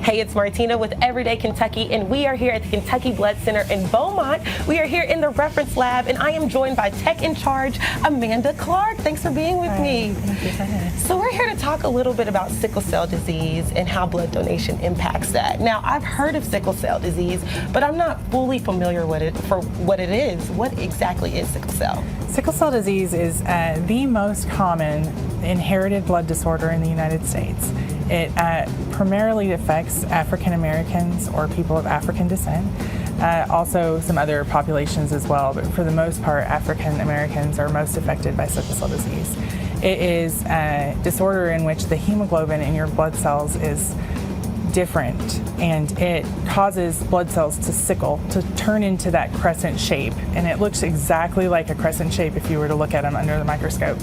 Hey, it's Martina with Everyday Kentucky, and we are here at the Kentucky Blood Center in Beaumont. We are here in the reference lab, and I am joined by Tech in Charge, Amanda Clark. Thanks for being with me. Thank you for having us. So we're here to talk a little bit about sickle cell disease and how blood donation impacts that. Now, I've heard of sickle cell disease, but I'm not fully familiar with it for what it is. What exactly is sickle cell? Sickle cell disease is the most common inherited blood disorder in the United States. It primarily affects African Americans or people of African descent. Also some other populations as well, but for the most part, African Americans are most affected by sickle cell disease. It is a disorder in which the hemoglobin in your blood cells is different, and it causes blood cells to sickle, to turn into that crescent shape, and it looks exactly like a crescent shape if you were to look at them under the microscope.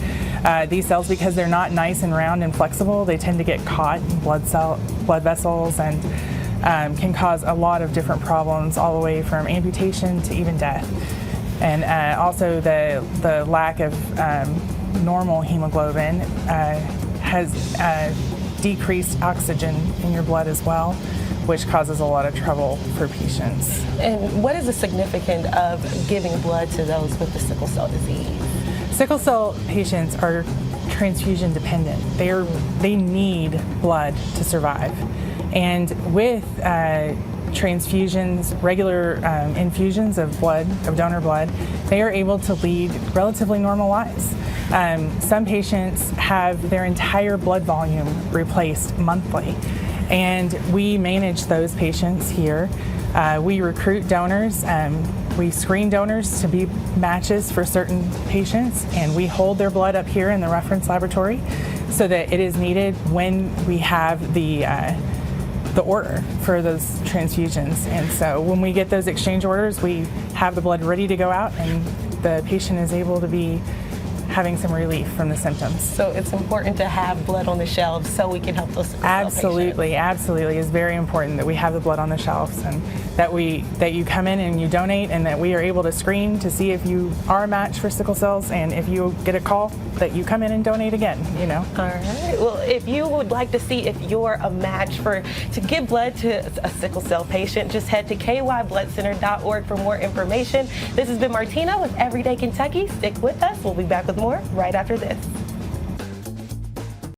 These cells, because they're not nice and round and flexible, they tend to get caught in blood vessels and can cause a lot of different problems, all the way from amputation to even death. And also the lack of normal hemoglobin has decreased oxygen in your blood as well, which causes a lot of trouble for patients. And what is the significance of giving blood to those with the sickle cell disease? Sickle cell patients are transfusion dependent. They need blood to survive. And with transfusions, regular infusions of blood, of donor blood, they are able to lead relatively normal lives. Some patients have their entire blood volume replaced monthly, and we manage those patients here. We recruit donors, we screen donors to be matches for certain patients, and we hold their blood up here in the reference laboratory so that it is needed when we have the order for those transfusions. And so when we get those exchange orders, we have the blood ready to go out, and the patient is able to be having some relief from the symptoms. So it's important to have blood on the shelves so we can help those sickle cell Absolutely, patients. absolutely. It's very important that we have the blood on the shelves, and that you come in and you donate, and that we are able to screen to see if you are a match for sickle cells, and if you get a call, that you come in and donate again, you know. All right. Well, if you would like to see if you're a match to give blood to a sickle cell patient, just head to kybloodcenter.org for more information. This has been Martina with Everyday Kentucky. Stick with us. We'll be back with more right after this.